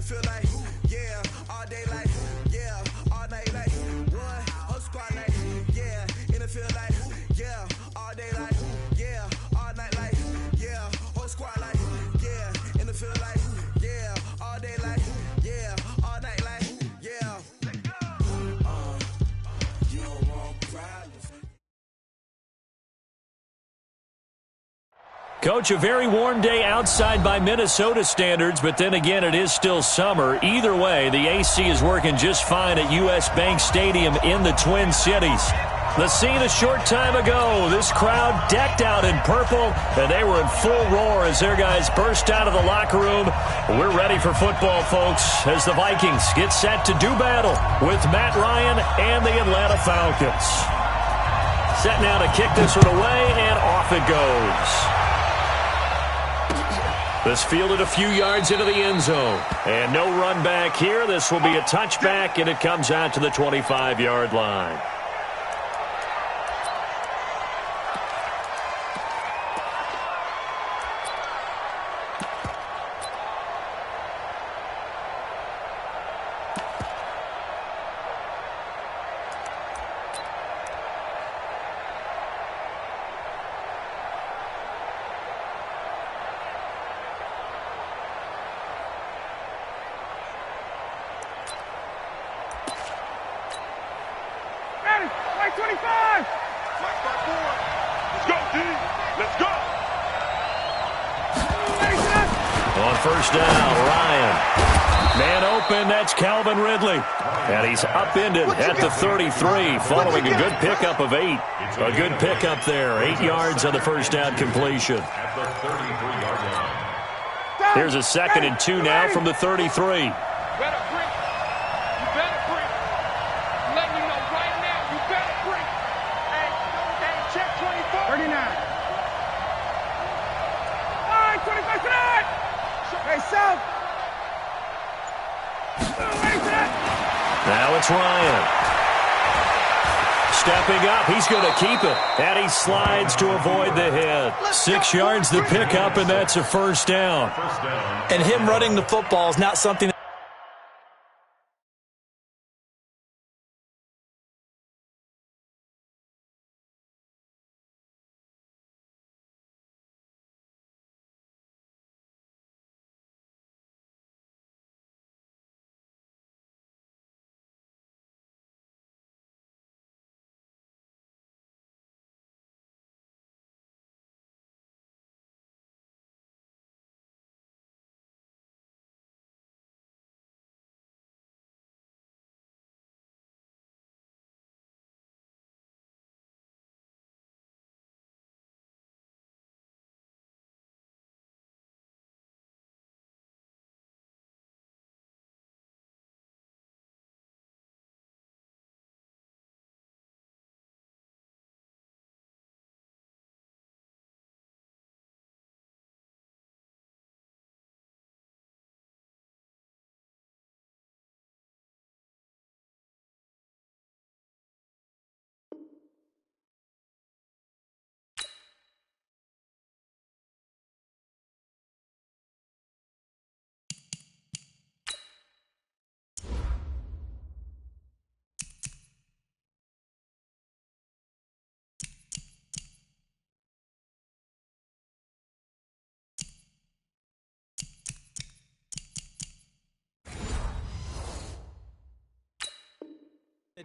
feel like, yeah, all day like, yeah, all night like, what? Whole squad like, yeah, in the field like, yeah, all day like, yeah, all night like, yeah, whole squad like, yeah, in the field like, yeah, all day like, yeah, all night like, yeah. You don't want problems. Coach, a very warm day outside by Minnesota standards, but then again, it is still summer. Either way, the AC is working just fine at U.S. Bank Stadium in the Twin Cities. The scene a short time ago, this crowd decked out in purple, and they were in full roar as their guys burst out of the locker room. We're ready for football, folks, as the Vikings get set to do battle with Matt Ryan and the Atlanta Falcons. Set now to kick this one away, and off it goes. This fielded a few yards into the end zone. And no run back here. This will be a touchback, and it comes out to the 25-yard line. First down, Ryan. Man open, that's Calvin Ridley. And he's upended at the 33 following a good pickup of 8. A good pickup there, 8 yards on the first down completion. Here's a 2nd and 2 now from the 33. Now it's Ryan. Stepping up, he's going to keep it. And he slides to avoid the hit. 6 yards the pickup, and that's a first down. And him running the football is not something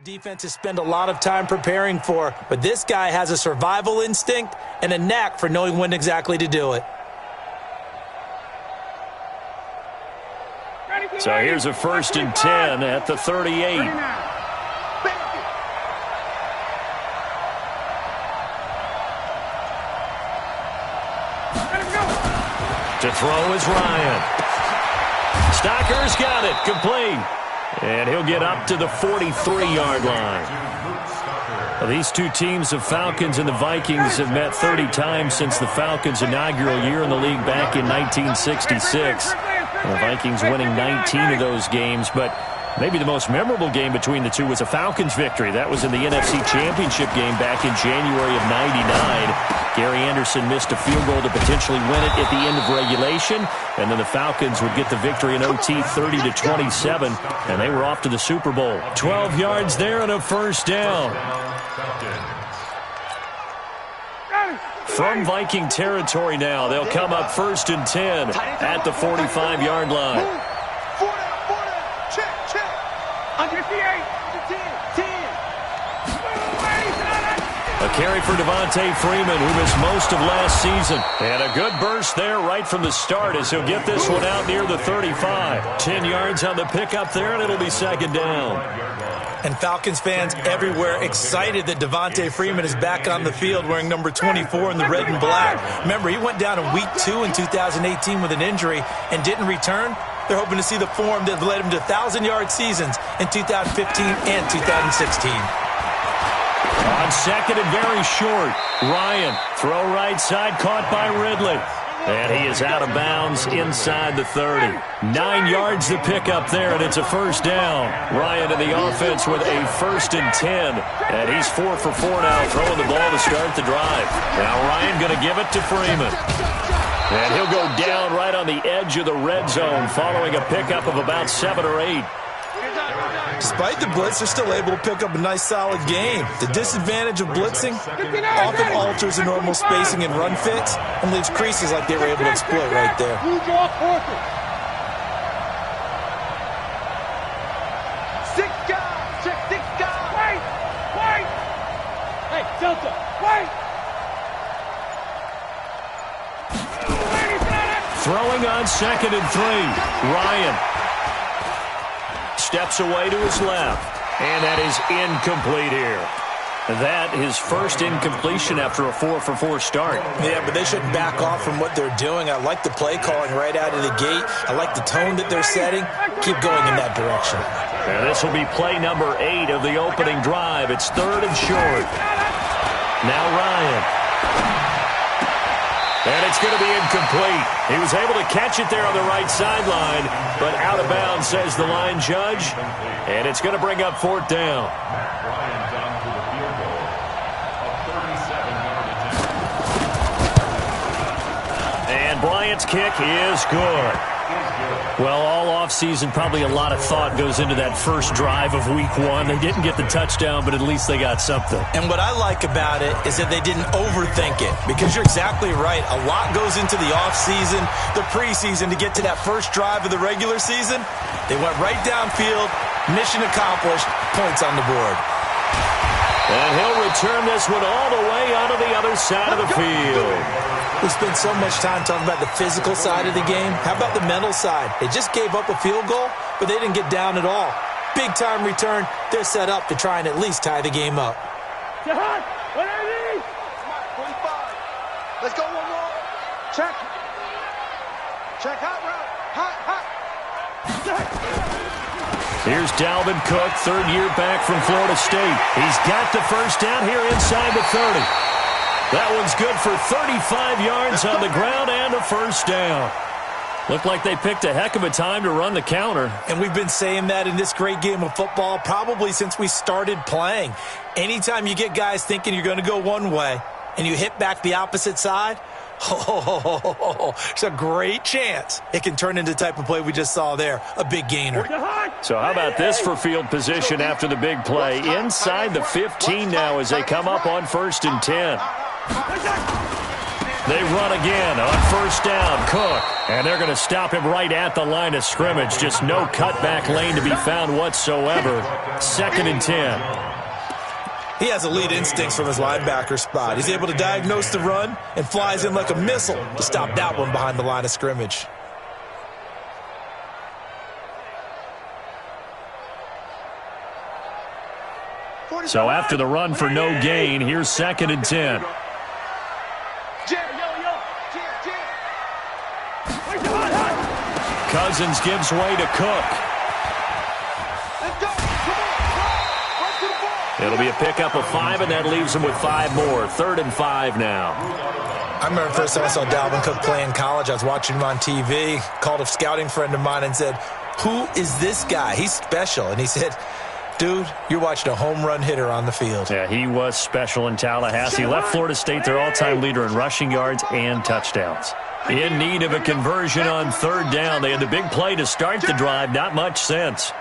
defenses spend a lot of time preparing for, but this guy has a survival instinct and a knack for knowing when exactly to do it. So here's a 1st and 10 at the 38. To throw is Ryan. Stocker's got it, complete. And he'll get up to the 43-yard line. Well, these two teams, the Falcons and the Vikings, have met 30 times since the Falcons' inaugural year in the league back in 1966. And the Vikings winning 19 of those games. But Maybe the most memorable game between the two was a Falcons victory. That was in the NFC Championship game back in January of '99. Gary Anderson missed a field goal to potentially win it at the end of regulation, and then the Falcons would get the victory in OT 30-27, and they were off to the Super Bowl. 12 yards there and a first down. From Viking territory now, they'll come up 1st and 10 at the 45-yard line. A carry for Devontae Freeman, who missed most of last season. And a good burst there right from the start as he'll get this one out near the 35. 10 yards on the pickup there, and it'll be 2nd down. And Falcons fans everywhere excited that Devontae Freeman is back on the field wearing number 24 in the red and black. Remember, he went down in Week 2 in 2018 with an injury and didn't return. They're hoping to see the form that led him to 1,000-yard seasons in 2015 and 2016. On 2nd and very short, Ryan, throw right side, caught by Ridley. And he is out of bounds inside the 30. 9 yards to pick up there, and it's a first down. Ryan in the offense with a 1st and 10. And he's 4 for 4 now, throwing the ball to start the drive. Now Ryan going to give it to Freeman. And he'll go down right on the edge of the red zone following a pickup of about 7 or 8. Despite the blitz, they're still able to pick up a nice, solid game. The disadvantage of blitzing often alters the normal spacing and run fits and leaves creases like they were able to exploit right there. Six guys. Wait. Hey, Delta, wait. Throwing on 2nd and 3. Ryan steps away to his left, and that is incomplete here. That his first incompletion after a 4 for 4 start. Yeah, but they shouldn't back off from what they're doing. I like the play calling right out of the gate. I like the tone that they're setting. Keep going in that direction. And this will be play number 8 of the opening drive. It's 3rd and short. Now Ryan. And it's going to be incomplete. He was able to catch it there on the right sideline, but out of bounds, says the line judge. And it's going to bring up 4th down. And Bryant's kick is good. Well, all offseason, probably a lot of thought goes into that first drive of Week 1. They didn't get the touchdown, but at least they got something. And what I like about it is that they didn't overthink it, because you're exactly right. A lot goes into the offseason, the preseason, to get to that first drive of the regular season. They went right downfield, mission accomplished, points on the board. And he'll return this one all the way onto the other side of the field. We spent so much time talking about the physical side of the game. How about the mental side? They just gave up a field goal, but they didn't get down at all. Big-time return. They're set up to try and at least tie the game up. Jahan, what are these? 45. Let's go one more. Check. Hot route. Hot. Here's Dalvin Cook, 3rd year back from Florida State. He's got the first down here inside the 30. That one's good for 35 yards on the ground and a first down. Looked like they picked a heck of a time to run the counter. And we've been saying that in this great game of football probably since we started playing. Anytime you get guys thinking you're going to go one way and you hit back the opposite side, it's a great chance it can turn into the type of play we just saw there, a big gainer. So how about this for field position after the big play? Inside the 15 now as they come up on 1st and 10. They run again on 1st down, Cook. And they're going to stop him right at the line of scrimmage. Just no cutback lane to be found whatsoever. 2nd and 10. He has elite instincts from his linebacker spot. He's able to diagnose the run and flies in like a missile to stop that one behind the line of scrimmage. So after the run for no gain, here's 2nd and 10. Cousins gives way to Cook. It'll be a pickup of 5, and that leaves him with 5 more. 3rd and 5 now. I remember the first time I saw Dalvin Cook play in college. I was watching him on TV, called a scouting friend of mine and said, who is this guy? He's special. And he said, dude, you're watching a home run hitter on the field. Yeah, he was special in Tallahassee. Left Florida State their all-time leader in rushing yards and touchdowns. In need of a conversion on third down. They had the big play to start the drive. Not much sense.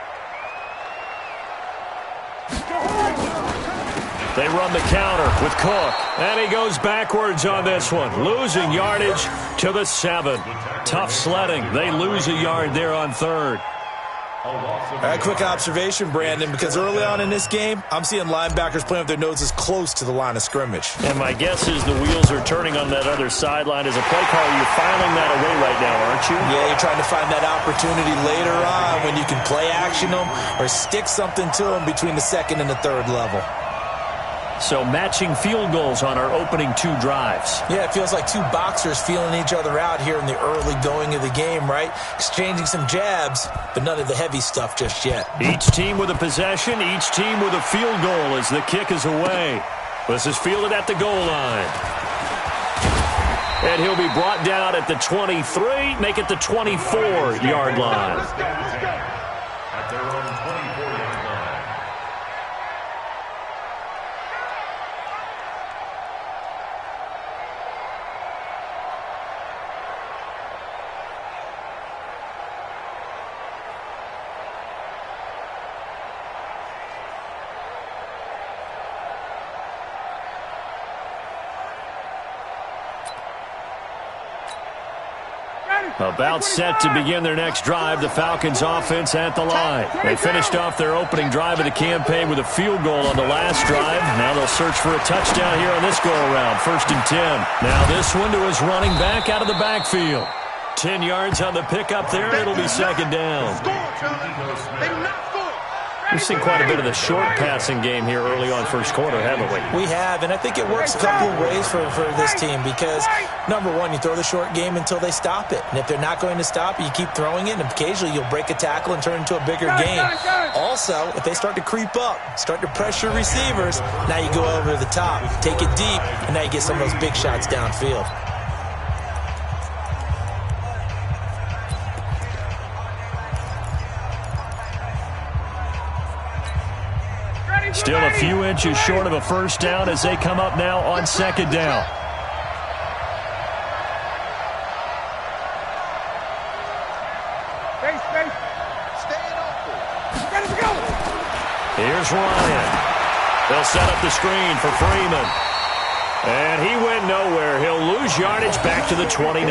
They run the counter with Cook. And he goes backwards on this one. Losing yardage to the 7. Tough sledding. They lose a yard there on third. All right, quick observation, Brandon, because early on in this game, I'm seeing linebackers playing with their noses close to the line of scrimmage. And my guess is the wheels are turning on that other sideline. As a play caller, you're filing that away right now, aren't you? Yeah, you're trying to find that opportunity later on when you can play action them or stick something to them between the second and the third level. So matching field goals on our opening 2 drives. Yeah, it feels like 2 boxers feeling each other out here in the early going of the game, right? Exchanging some jabs, but none of the heavy stuff just yet. Each team with a possession, each team with a field goal as the kick is away. This is fielded at the goal line. And he'll be brought down at the 23, make it the 24-yard line. At their own 24-yard line. About set to begin their next drive, the Falcons offense at the line. They finished off their opening drive of the campaign with a field goal on the last drive. Now they'll search for a touchdown here on this go-around, 1st and 10. Now this one to his running back out of the backfield. 10 yards on the pickup there, it'll be 2nd down. We've seen quite a bit of the short passing game here early on first quarter, haven't we? We have, and I think it works a couple of ways for this team because, number one, you throw the short game until they stop it. And if they're not going to stop it, you keep throwing it, and occasionally you'll break a tackle and turn it into a bigger game. Also, if they start to creep up, start to pressure receivers, now you go over the top, take it deep, and now you get some of those big shots downfield. Still a few inches short of a first down as they come up now on 2nd down. Here's Ryan. They'll set up the screen for Freeman. And he went nowhere. He'll lose yardage back to the 29.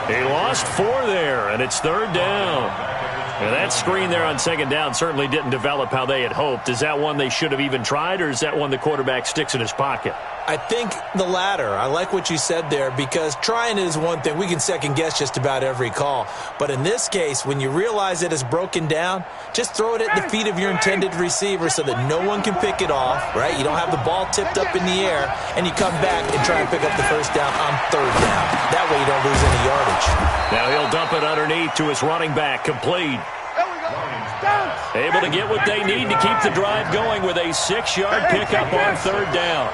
He lost 4 there, and it's 3rd down. And that screen there on 2nd down certainly didn't develop how they had hoped. Is that one they should have even tried, or is that one the quarterback sticks in his pocket? I think the latter. I like what you said there because trying it is one thing. We can second-guess just about every call. But in this case, when you realize it is broken down, just throw it at the feet of your intended receiver so that no one can pick it off, right? You don't have the ball tipped up in the air, and you come back and try and pick up the first down on 3rd down. That way you don't lose any yardage. Now he'll dump it underneath to his running back, complete. Able to get what they need to keep the drive going with a 6-yard pickup on 3rd down.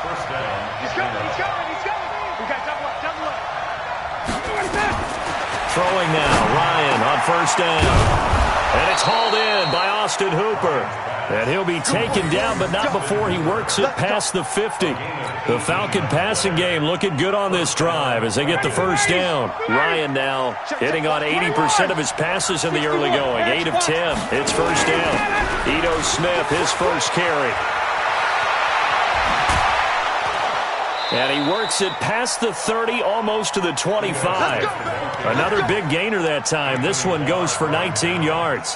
He's coming. We got double up. Throwing now, Ryan on 1st down. And it's hauled in by Austin Hooper. And he'll be taken down, but not before he works it past the 50. The Falcon passing game looking good on this drive as they get the first down. Ryan now hitting on 80% of his passes in the early going. 8 of 10. It's 1st down. Ito Smith, his first carry. And he works it past the 30, almost to the 25. Another big gainer that time. This one goes for 19 yards.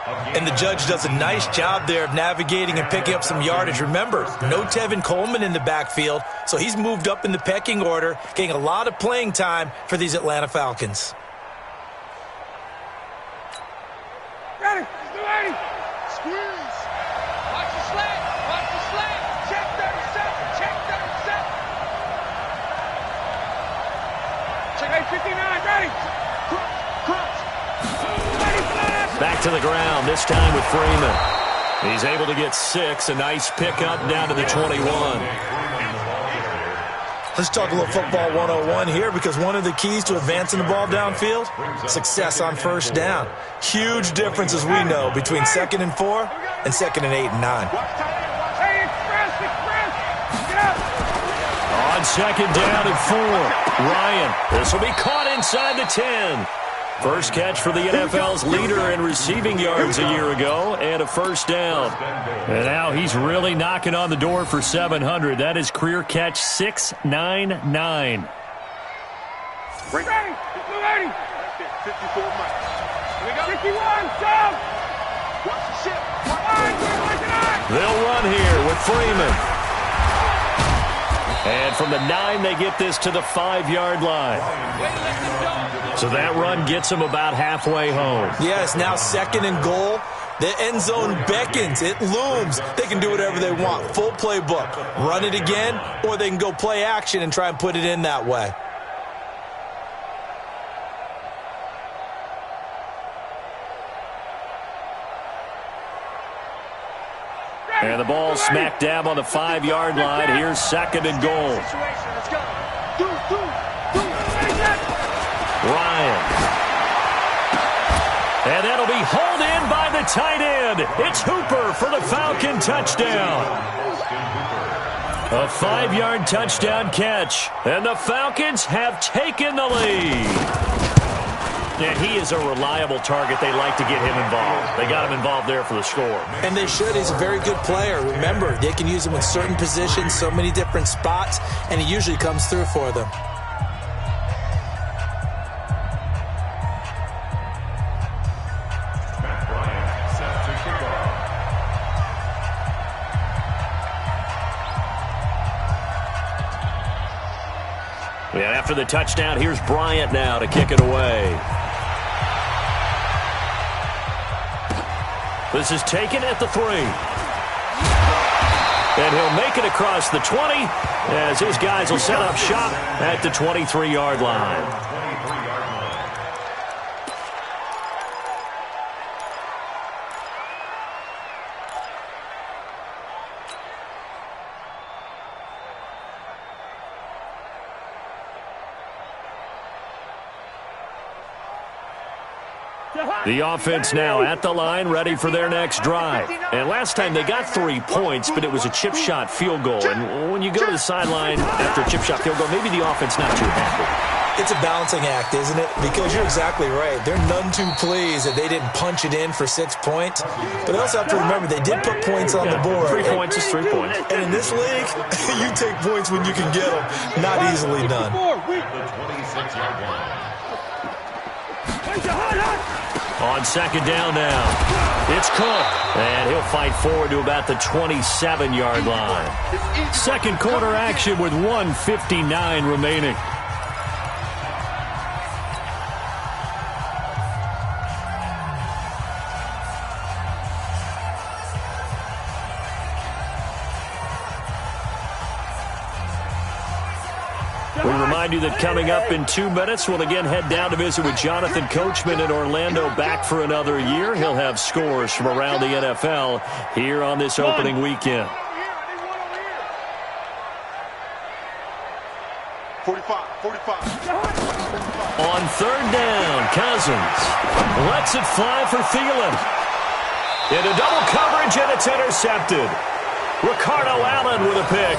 And the judge does a nice job there of navigating and picking up some yardage. Remember, no Tevin Coleman in the backfield, so he's moved up in the pecking order, getting a lot of playing time for these Atlanta Falcons. Ready. Squeeze. Watch the slant. Check 37. Check 59. Ready. Cross. Back to the ground, this time with Freeman. He's able to get 6, a nice pickup down to the 21. Let's talk a little football 101 here, because one of the keys to advancing the ball downfield, success on first down. Huge difference, as we know, between 2nd and 4 and 2nd and 8 and 9. On 2nd down and 4, Ryan. This will be caught inside the 10. First catch for the NFL's leader in receiving yards a year ago, and a first down. And now he's really knocking on the door for 700. That is career catch 699. 54 miles. 51, down. Watch the ship. They'll run here with Freeman. And from the 9, they get this to the 5-yard line. So that run gets them about halfway home. Yes, now 2nd and goal. The end zone beckons. It looms. They can do whatever they want. Full playbook. Run it again, or they can go play action and try and put it in that way. And the ball smack dab on the 5-yard line. Here's 2nd and goal. Ryan. And that'll be hauled in by the tight end. It's Hooper for the Falcon touchdown. A 5-yard touchdown catch. And the Falcons have taken the lead. And he is a reliable target. They like to get him involved. They got him involved there for the score. And they should. He's a very good player. Remember, they can use him in certain positions, so many different spots, and he usually comes through for them. And after the touchdown, here's Bryant now to kick it away. This is taken at the 3. And he'll make it across the 20 as his guys will set up shop at the 23-yard line. The offense now at the line, ready for their next drive. And last time they got 3 points, but it was a chip shot field goal. And when you go to the sideline after a chip shot field goal, maybe the offense not too happy. It's a balancing act, isn't it? Because you're exactly right. They're none too pleased that they didn't punch it in for 6 points. But they also have to remember they did put points on the board. 3 points is 3 points. And in this league, you take points when you can get them. Not easily done. On 2nd down now, it's Cook, and he'll fight forward to about the 27-yard line. Second quarter action with 1:59 remaining. We remind you that coming up in 2 minutes, we'll again head down to visit with Jonathan Coachman in Orlando, back for another year. He'll have scores from around the NFL here on this opening weekend. 45. On 3rd down, Cousins lets it fly for Thielen. Into double coverage, and it's intercepted. Ricardo Allen with a pick.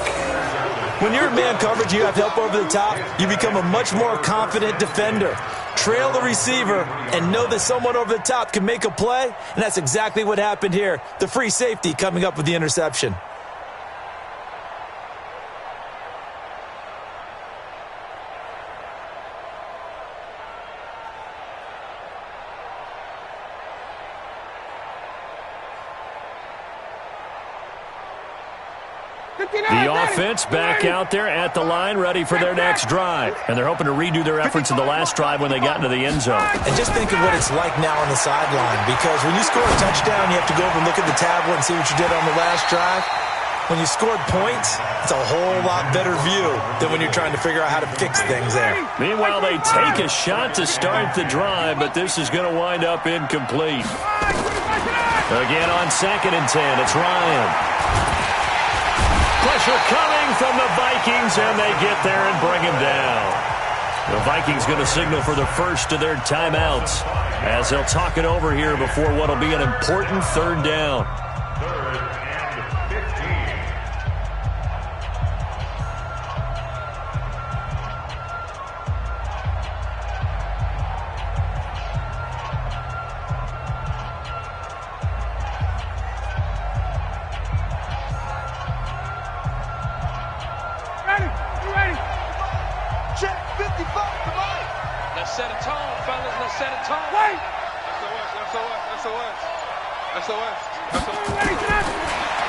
When you're in man coverage, you have help over the top. You become a much more confident defender. Trail the receiver and know that someone over the top can make a play, and that's exactly what happened here. The free safety coming up with the interception. The offense back out there at the line, ready for their next drive. And they're hoping to redo their efforts in the last drive when they got into the end zone. And just think of what it's like now on the sideline, because when you score a touchdown, you have to go over and look at the tablet and see what you did on the last drive. When you scored points, it's a whole lot better view than when you're trying to figure out how to fix things there. Meanwhile, they take a shot to start the drive, but this is going to wind up incomplete. Again on 2nd and 10, it's Ryan. Pressure coming from the Vikings, and they get there and bring him down. The Vikings going to signal for the first of their timeouts as they'll talk it over here before what will be an important third down.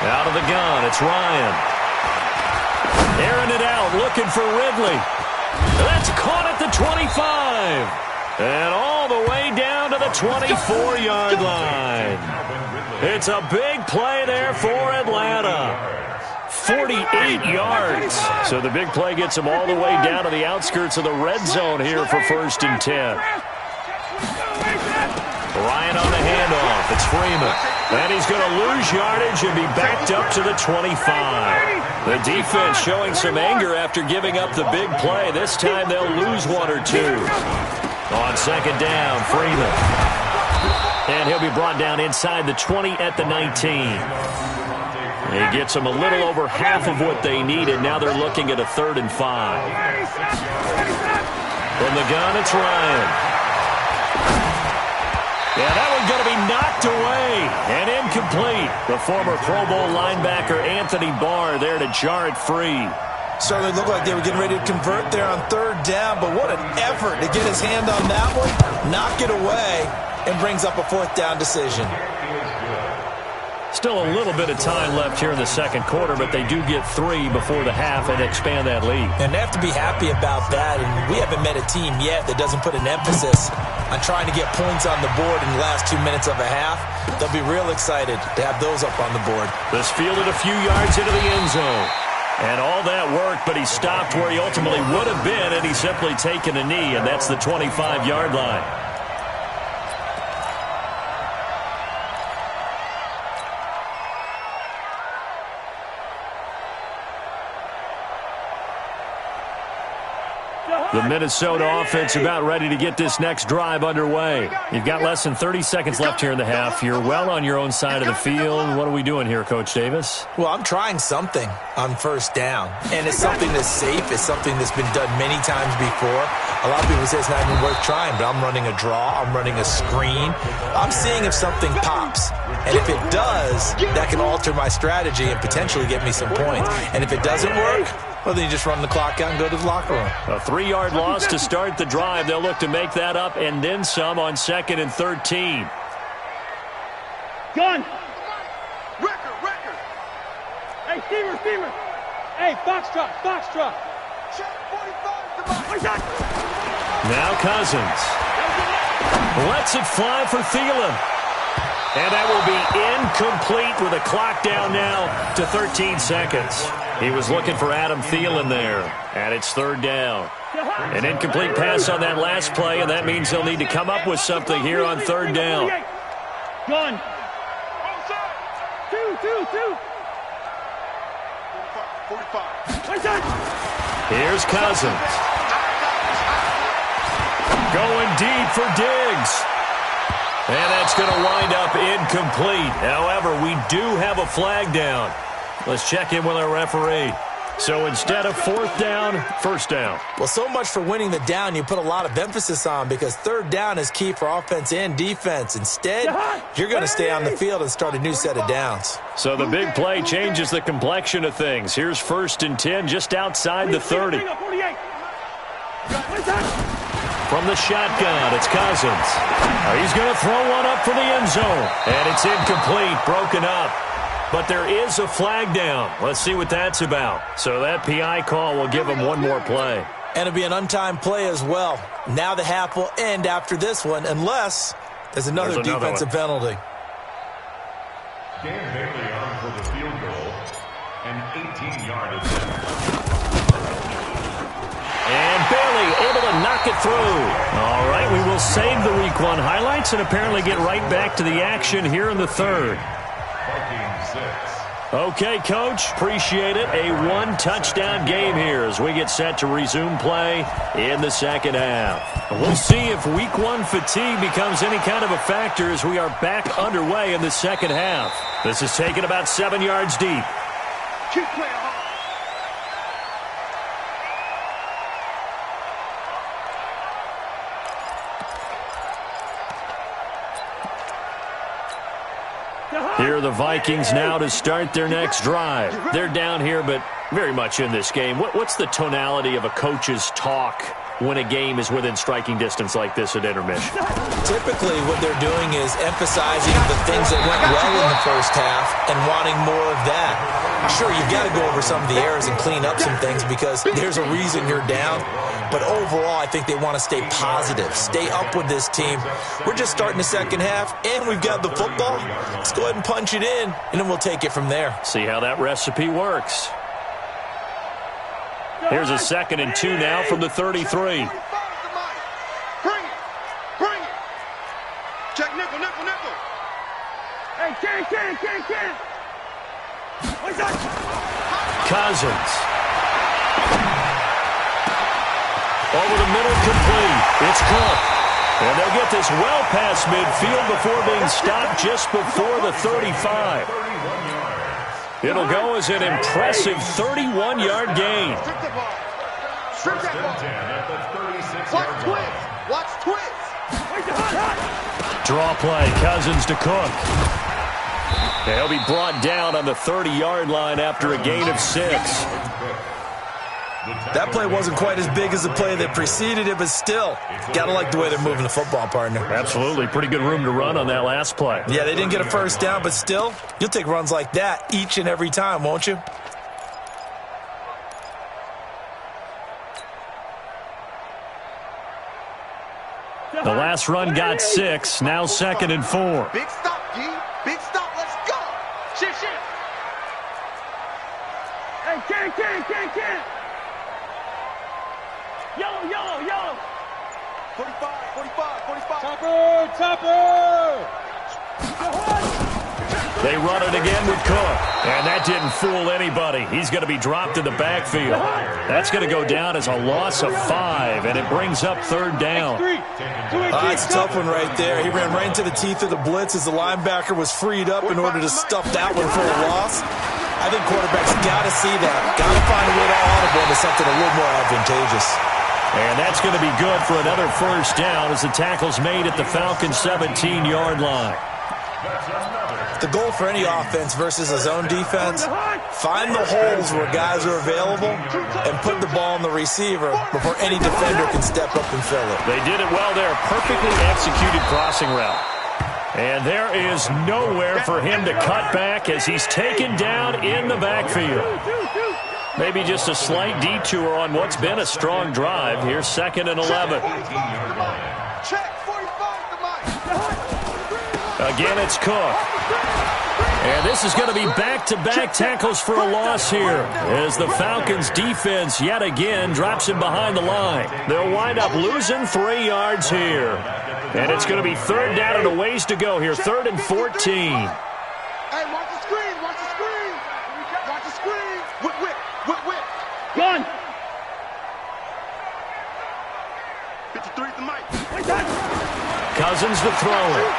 Out of the gun, it's Ryan. Airing it out, looking for Ridley. That's caught at the 25. And all the way down to the 24-yard line. It's a big play there for Atlanta. 48 yards. So the big play gets them all the way down to the outskirts of the red zone here for 1st and 10. Ryan on the handoff. It's Freeman. And he's going to lose yardage and be backed up to the 25. The defense showing some anger after giving up the big play. This time they'll lose one or two. On 2nd down, Freeman. And he'll be brought down inside the 20 at the 19. He gets them a little over half of what they needed. Now they're looking at a 3rd and 5. From the gun, it's Ryan. Yeah, that one's going to be knocked away and incomplete. The former Pro Bowl linebacker Anthony Barr there to jar it free. Certainly looked like they were getting ready to convert there on 3rd down, but what an effort to get his hand on that one, knock it away, and brings up a 4th down decision. Still a little bit of time left here in the 2nd quarter, but they do get 3 before the half and expand that lead. And they have to be happy about that, and we haven't met a team yet that doesn't put an emphasis on trying to get points on the board in the last 2 minutes of a half. They'll be real excited to have those up on the board. This fielded a few yards into the end zone. And all that worked, but he stopped where he ultimately would have been, and he's simply taken a knee, and that's the 25-yard line. The Minnesota offense about ready to get this next drive underway. You've got less than 30 seconds left here in the half. You're well on your own side of the field. What are we doing here, Coach Davis? Well, I'm trying something on 1st down, and it's something that's safe. It's something that's been done many times before. A lot of people say it's not even worth trying, but I'm running a draw. I'm running a screen. I'm seeing if something pops. And if it does, that can alter my strategy and potentially get me some points. And if it doesn't work, well, then you just run the clock out and go to the locker room. A 3-yard loss to start the drive. They'll look to make that up and then some on 2nd and 13. Gun. Record. Hey, Steamer. Hey, Foxtrot. Check 45 to Now Cousins. Lets it fly for Thielen. And that will be incomplete with a clock down now to 13 seconds. He was looking for Adam Thielen there, and it's 3rd down. An incomplete pass on that last play, and that means they'll need to come up with something here on 3rd down. Gun. 45. Here's Cousins. Going deep for Diggs. And that's going to wind up incomplete. However, we do have a flag down. Let's check in with our referee. So instead of 4th down, 1st down. Well, so much for winning the down you put a lot of emphasis on, because 3rd down is key for offense and defense. Instead, you're going to stay on the field and start a new set of downs. So the big play changes the complexion of things. Here's 1st and 10 just outside the 30. From the shotgun, it's Cousins. He's going to throw one up for the end zone. And it's incomplete, broken up. But there is a flag down. Let's see what that's about. So that PI call will give him one more play. And it'll be an untimed play as well. Now the half will end after this one, unless there's another defensive penalty. Dan Bailey on for the field goal. An 18-yard attempt. And Bailey able to knock it through. All right, we will save the Week 1 highlights and apparently get right back to the action here in the 3rd. Okay, Coach, appreciate it. A one-touchdown game here as we get set to resume play in the second half. We'll see if week one fatigue becomes any kind of a factor as we are back underway in the second half. This is taken about 7 yards deep. Keep playing hard. Here are the Vikings now to start their next drive. They're down here, but very much in this game. What's the tonality of a coach's talk when a game is within striking distance like this at intermission? Typically, what they're doing is emphasizing the things that went well in the first half and wanting more of that. Sure, you've got to go over some of the errors and clean up some things because there's a reason you're down. But overall, I think they want to stay positive, stay up with this team. We're just starting the second half, and we've got the football. Let's go ahead and punch it in, and then we'll take it from there. See how that recipe works. Here's a 2nd and 2 now from the 33. Bring it. Bring it. Check nickel. Hey, can't. Cousins. Over the middle, complete. It's Cook. And they'll get this well past midfield before being stopped just before the 35. It'll go as an impressive 31-yard gain. Strip that ball. Watch twins. Draw play, Cousins to Cook. He'll be brought down on the 30-yard line after a gain of 6. That play wasn't quite as big as the play that preceded it, but still, got to like the way they're moving the football, partner. Absolutely. Pretty good room to run on that last play. Yeah, they didn't get a first down, but still, you'll take runs like that each and every time, won't you? The last run got 6, now 2nd and 4. Big stop, G. Big stop. Let's go. Shit. Hey, can't. Yellow. 45. Topper. They run it again with Cook. And that didn't fool anybody. He's going to be dropped in the backfield. That's going to go down as a loss of 5, and it brings up 3rd down. It's a tough one right there. He ran right into the teeth of the blitz as the linebacker was freed up in order to stuff that one for a loss. I think quarterbacks got to see that. Got to find a way to audible into something a little more advantageous. And that's going to be good for another 1st down as the tackle's made at the Falcons' 17-yard line. The goal for any offense versus a zone defense, find the holes where guys are available and put the ball on the receiver before any defender can step up and fill it. They did it well there. Perfectly executed crossing route. And there is nowhere for him to cut back as he's taken down in the backfield. Maybe just a slight detour on what's been a strong drive. Here's 2nd and 11. Again, it's Cook. And this is going to be back-to-back tackles for a loss here as the Falcons defense yet again drops him behind the line. They'll wind up losing 3 yards here. And it's going to be 3rd down and a ways to go here, 3rd and 14. Hey, watch the screen. Watch the screen. Whip. Gun. 53 at the mic. Cousins to throw it.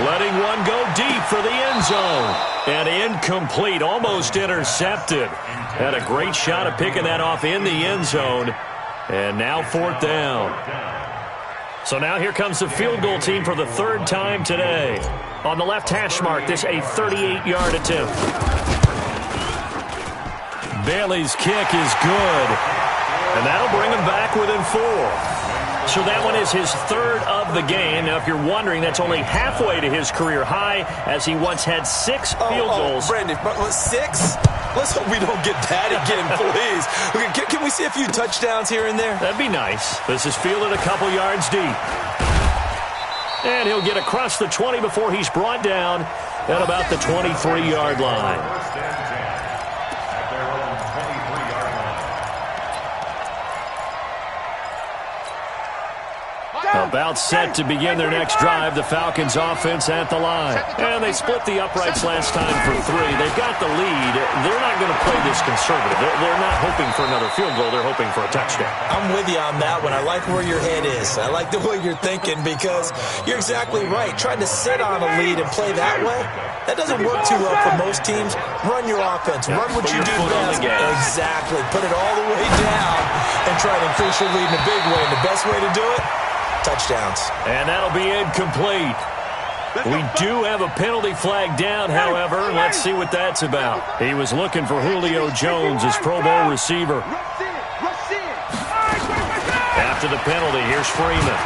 Letting one go deep for the end zone. And incomplete, almost intercepted. Had a great shot at picking that off in the end zone. And now 4th down. So now here comes the field goal team for the 3rd time today. On the left hash mark, this a 38-yard attempt. Bailey's kick is good. And that'll bring him back within 4. So that one is his 3rd of the game. Now, if you're wondering, that's only halfway to his career high, as he once had 6 field goals. Brandon, 6? Let's hope we don't get that again, please. Okay, can we see a few touchdowns here and there? That'd be nice. This is fielded a couple yards deep. And he'll get across the 20 before he's brought down at about the 23-yard line. About set to begin their next drive, the Falcons offense at the line. And they split the uprights last time for 3. They've got the lead. They're not going to play this conservative. They're not hoping for another field goal. They're hoping for a touchdown. I'm with you on that one. I like where your head is. I like the way you're thinking because you're exactly right. Trying to sit on a lead and play that way, that doesn't work too well for most teams. Run your offense. Run what you do best. Exactly. Put it all the way down and try to increase your lead in a big way. And the best way to do it, touchdowns. And that'll be incomplete. We do have a penalty flag down, however. Let's see what that's about. He was looking for Julio Jones, his Pro Bowl receiver. After the penalty, here's Freeman.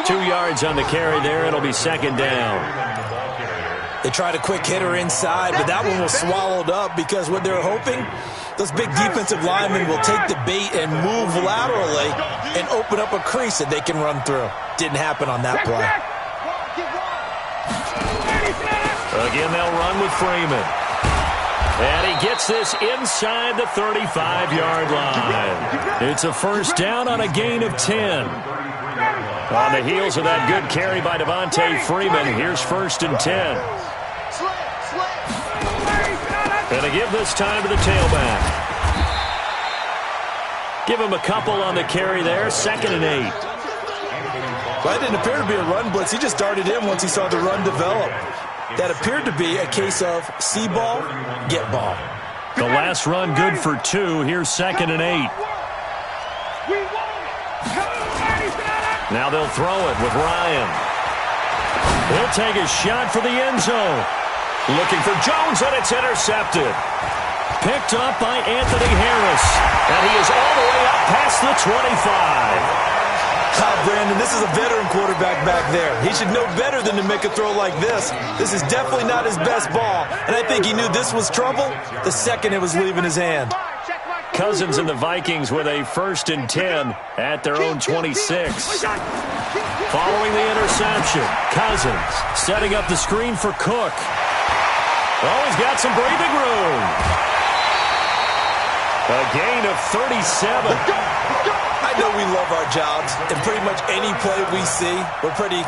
2 yards on the carry there. It'll be second down. They tried a quick hitter inside, but that one was swallowed up because what they're hoping, those big defensive linemen will take the bait and move laterally and open up a crease that they can run through. Didn't happen on that play. Again, they'll run with Freeman. And he gets this inside the 35-yard line. It's a first down on a gain of 10. On the heels of that good carry by Devontae Freeman, here's first and 10. And to give this time to the tailback. Give him a couple on the carry there, second and 8. Well, it didn't appear to be a run blitz. He just darted in once he saw the run develop. That appeared to be a case of see ball, get ball. The last run good for 2. Here's second and 8. Now they'll throw it with Ryan. He'll take a shot for the end zone. Looking for Jones, and it's intercepted. Picked up by Anthony Harris. And he is all the way up past the 25. Brandon, this is a veteran quarterback back there. He should know better than to make a throw like this. This is definitely not his best ball, and I think he knew this was trouble the second it was leaving his hand. Cousins and the Vikings with a first and 10 at their own 26. Following the interception, Cousins setting up the screen for Cook. Oh, he's got some breathing room. A gain of 37. I know we love our jobs, and pretty much any play we see, we're pretty,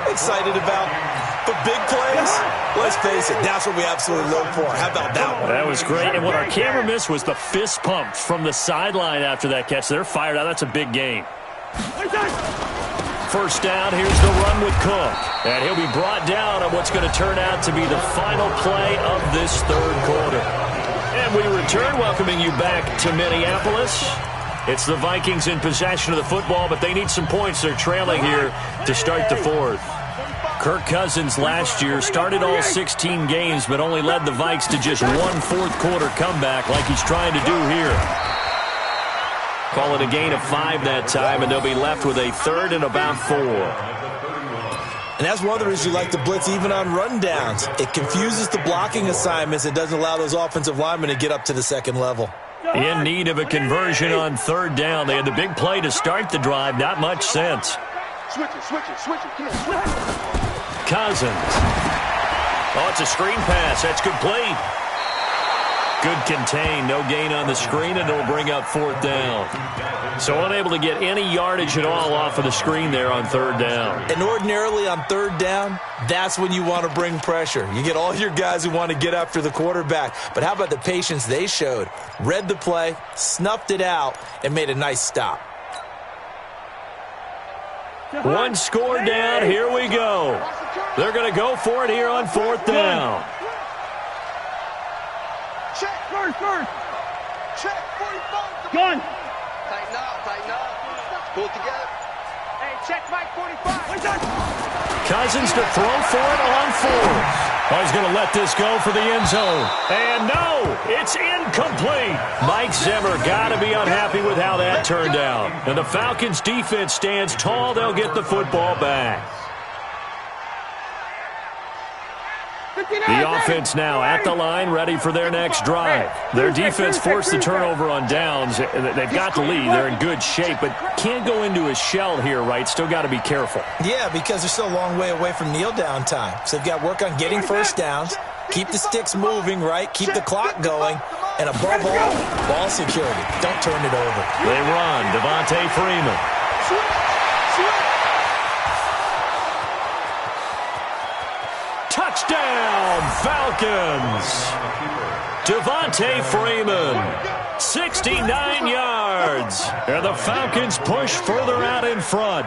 excited about. But big plays, let's face it, that's what we absolutely look for. How about that one? That was great, and what our camera missed was the fist pump from the sideline after that catch. They're fired out. That's a big game. First down, here's the run with Cook. And he'll be brought down on what's going to turn out to be the final play of this third quarter. And we return, welcoming you back to Minneapolis. It's the Vikings in possession of the football, but they need some points. They're trailing here to start the fourth. Kirk Cousins last year started all 16 games, but only led the Vikes to just one fourth-quarter comeback like he's trying to do here. Call it a gain of 5 that time, and they'll be left with a third and about 4. And that's one of the reasons you like to blitz even on rundowns. It confuses the blocking assignments. It doesn't allow those offensive linemen to get up to the second level. In need of a conversion on third down. They had the big play to start the drive. Not much sense. Switch it. Come on. Cousins. Oh, it's a screen pass. That's complete. Good contain. No gain on the screen, and it'll bring up fourth down. So unable to get any yardage at all off of the screen there on third down. And ordinarily on third down, that's when you want to bring pressure. You get all your guys who want to get after the quarterback. But how about the patience they showed? Read the play, snuffed it out, and made a nice stop. One score down. Here we go. They're going to go for it here on fourth down. Check first. Check 45. Gun. Tighten up. Pull it together. Hey, check Mike 45. Cousins to throw for it on fourth. Oh, he's going to let this go for the end zone. And no, it's incomplete. Mike Zimmer got to be unhappy with how that turned out. And the Falcons defense stands tall. They'll get the football back. The offense now at the line, ready for their next drive. Their defense forced the turnover on downs. They've got the lead. They're in good shape, but can't go into a shell here, right? Still got to be careful. Yeah, because they're still a long way away from kneel down time. So they've got to work on getting first downs, keep the sticks moving, right? Keep the clock going, and above all, ball security. Don't turn it over. They run. Devontae Freeman. Touchdown, Falcons! Devontae Freeman, 69 yards. And the Falcons push further out in front.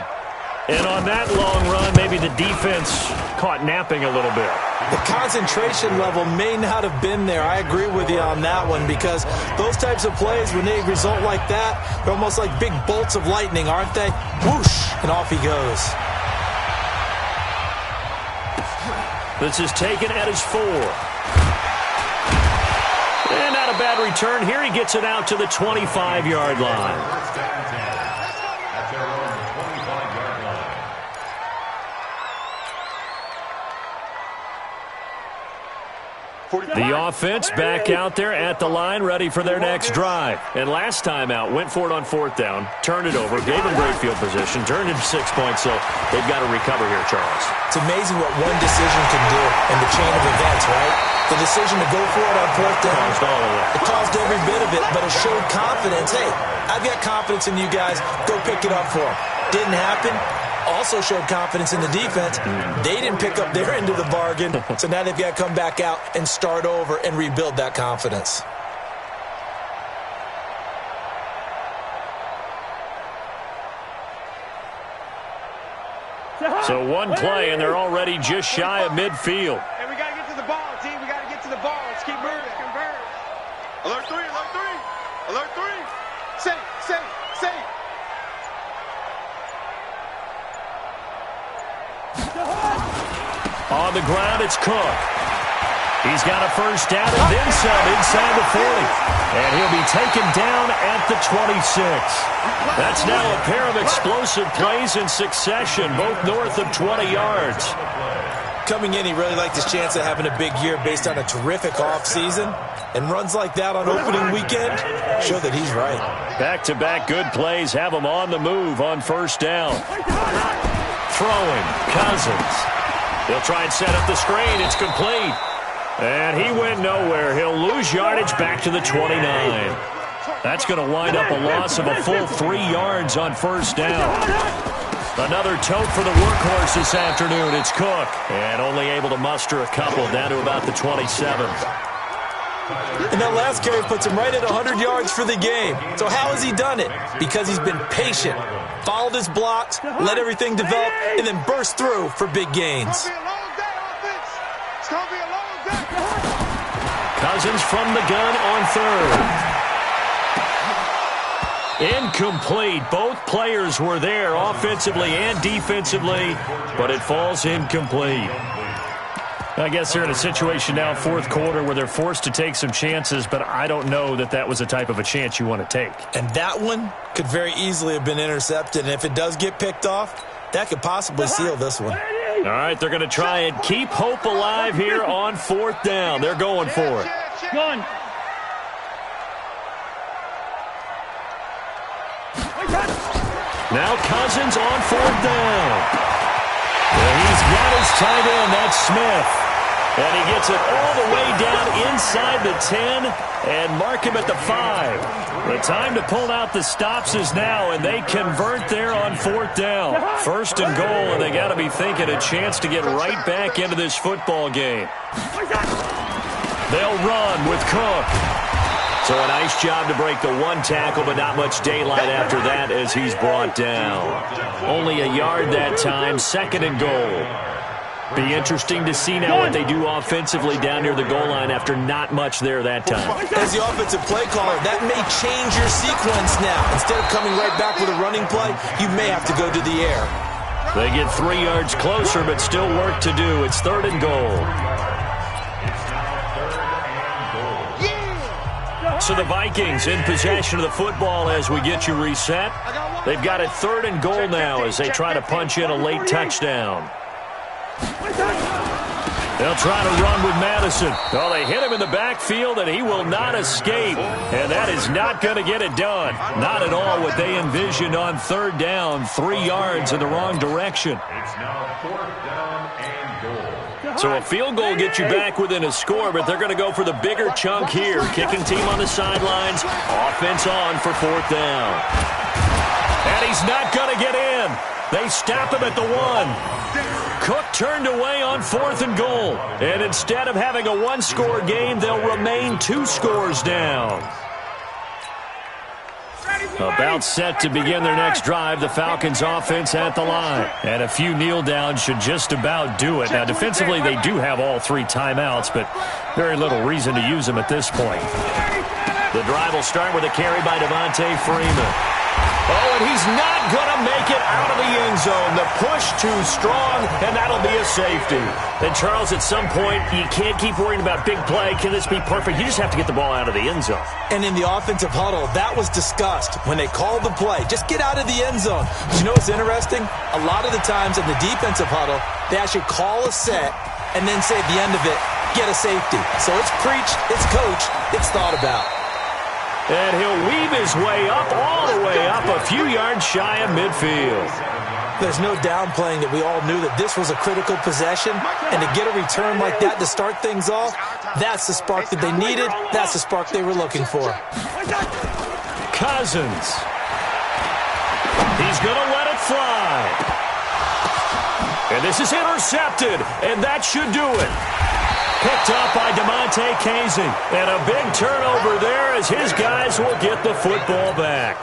And on that long run, maybe the defense caught napping a little bit. The concentration level may not have been there. I agree with you on that one, because those types of plays, when they result like that, they're almost like big bolts of lightning, aren't they? Whoosh, and off he goes. This is taken at his 4. And not a bad return. Here he gets it out to the 25-yard line. At their own 25-yard line. The offense back out there at the line, ready for their next drive. And last time out, went for it on 4th down, turned it over, gave them great field position, turned into 6 points, so they've got to recover here, Charles. It's amazing what one decision can do in the chain of events, right? The decision to go for it on 4th down, it caused every bit of it, but it showed confidence. Hey, I've got confidence in you guys. Go pick it up for them. Didn't happen. Also showed confidence in the defense. They didn't pick up their end of the bargain, so now they've got to come back out and start over and rebuild that confidence. So one play, and they're already just shy of midfield. And we got to get to the ball, team. We got to get to the ball. Let's keep moving. Convert. Alert 3, alert 3. Alert 3. Safe. On the ground, it's Cook. He's got a first down and then some inside the 40. And he'll be taken down at the 26. That's now a pair of explosive plays in succession, both north of 20 yards. Coming in, he really liked his chance of having a big year based on a terrific offseason. And runs like that on opening weekend show that he's right. Back-to-back good plays have him on the move on first down. Throwing, Cousins. He'll try and set up the screen. It's complete. And he went nowhere. He'll lose yardage back to the 29. That's going to wind up a loss of a full 3 yards on first down. Another tote for the workhorse this afternoon. It's Cook. And only able to muster a couple down to about the 27. And that last carry puts him right at 100 yards for the game. So how has he done it? Because he's been patient, followed his blocks, let everything develop, and then burst through for big gains. Cousins from the gun on 3rd. Incomplete. Both players were there offensively and defensively, but it falls incomplete. I guess they're in a situation now, 4th quarter, where they're forced to take some chances, but I don't know that that was the type of a chance you want to take. And that one could very easily have been intercepted, and if it does get picked off, that could possibly seal this one. All right, they're going to try and keep hope alive here on 4th down. They're going for it. Gun. Now Cousins on 4th down. Well, he's got his tight end. That's Smith. And he gets it all the way down inside the 10 and mark him at the 5. The time to pull out the stops is now, and they convert there on 4th down. 1st and goal, and they got to be thinking a chance to get right back into this football game. They'll run with Cook. So a nice job to break the one tackle, but not much daylight after that as he's brought down. Only a yard that time, 2nd and goal. Be interesting to see now what they do offensively down near the goal line after not much there that time. As the offensive play caller, that may change your sequence now. Instead of coming right back with a running play, you may have to go to the air. They get 3 yards closer, but still work to do. It's 3rd and goal. So the Vikings in possession of the football as we get you reset. They've got it 3rd and goal now as they try to punch in a late touchdown. They'll try to run with Madison. Oh, they hit him in the backfield, and he will not escape. And that is not going to get it done. Not at all what they envisioned on 3rd down. 3 yards in the wrong direction. It's now 4th down and goal. So a field goal gets you back within a score, but they're going to go for the bigger chunk here. Kicking team on the sidelines. Offense on for 4th down. And he He's not going to get in. They stop him at the 1. Cook turned away on 4th and goal. And instead of having a one-score game, they'll remain 2 scores down. About set to begin their next drive, the Falcons offense at the line. And a few kneel downs should just about do it. Now, defensively, they do have all 3 timeouts, but very little reason to use them at this point. The drive will start with a carry by Devontae Freeman. Oh, and he's not going to make it out of the end zone. The push too strong, and that'll be a safety. And, Charles, at some point, you can't keep worrying about big play. Can this be perfect? You just have to get the ball out of the end zone. And in the offensive huddle, that was discussed when they called the play. Just get out of the end zone. But you know what's interesting? A lot of the times in the defensive huddle, they actually call a set and then say at the end of it, get a safety. So it's preached, it's coached, it's thought about. And he'll weave his way up, all the way up, a few yards shy of midfield. There's no downplaying that we all knew that this was a critical possession, and to get a return like that to start things off, that's the spark that they needed, that's the spark they were looking for. Cousins. He's going to let it fly. And this is intercepted, and that should do it. Picked up by DeMonte Casey. And a big turnover there as his guys will get the football back.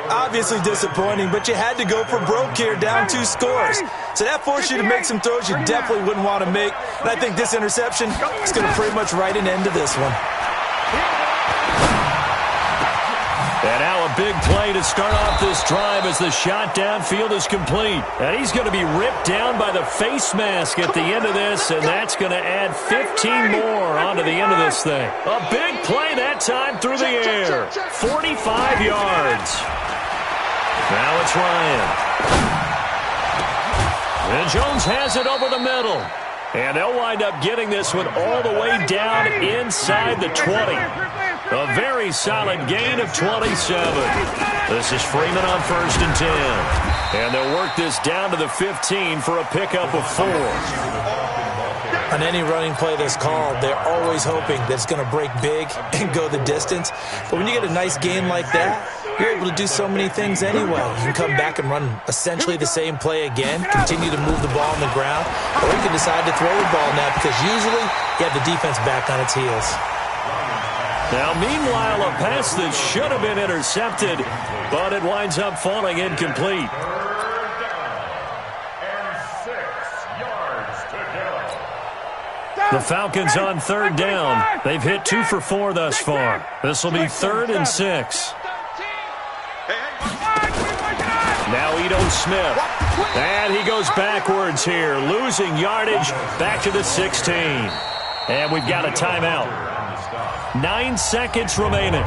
Obviously disappointing, but you had to go for broke here, down 2 scores. So that forced you to make some throws you definitely wouldn't want to make. And I think this interception is going to pretty much write an end to this one. And now a big play to start off this drive as the shot downfield is complete. And he's going to be ripped down by the face mask at the end of this, and that's going to add 15 more onto the end of this thing. A big play that time through the air. 45 yards. Now it's Ryan. And Jones has it over the middle. And they'll wind up getting this one all the way down inside the 20. A very solid gain of 27. This is Freeman on 1st and 10. And they'll work this down to the 15 for a pickup of 4. On any running play that's called, they're always hoping that it's going to break big and go the distance. But when you get a nice gain like that, you're able to do so many things anyway. You can come back and run essentially the same play again, continue to move the ball on the ground, or you can decide to throw the ball now because usually you have the defense back on its heels. Now, meanwhile, a pass that should have been intercepted, but it winds up falling incomplete. The Falcons on 3rd down. They've hit 2 for 4 thus far. This will be 3rd and 6. Now Ito Smith. And he goes backwards here, losing yardage back to the 16. And we've got a timeout. 9 seconds remaining.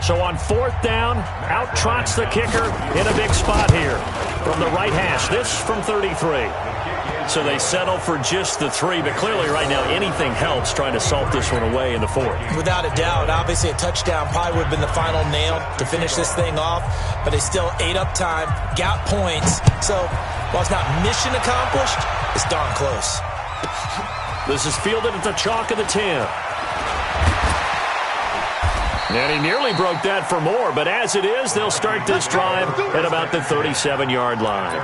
So on 4th down, out trots the kicker in a big spot here from the right hash. This from 33. So they settle for just the 3, but clearly right now anything helps trying to salt this one away in the 4th. Without a doubt, obviously a touchdown probably would have been the final nail to finish this thing off, but they still ate up time, got points. So while it's not mission accomplished, it's darn close. This is fielded at the chalk of the 10. And he nearly broke that for more, but as it is, they'll start this drive at about the 37-yard line.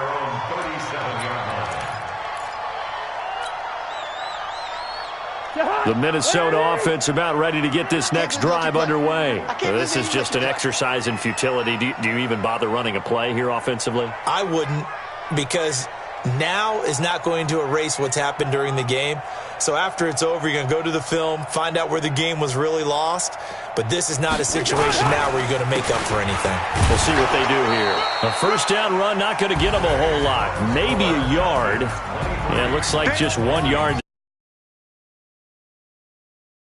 The Minnesota offense about ready to get this next drive underway. This is just an exercise in futility. Do you even bother running a play here offensively? I wouldn't, because now is not going to erase what's happened during the game. So after it's over, you're going to go to the film, find out where the game was really lost. But this is not a situation now where you're going to make up for anything. We'll see what they do here. A 1st down run, not going to get them a whole lot. Maybe a yard. And it looks like just 1 yard.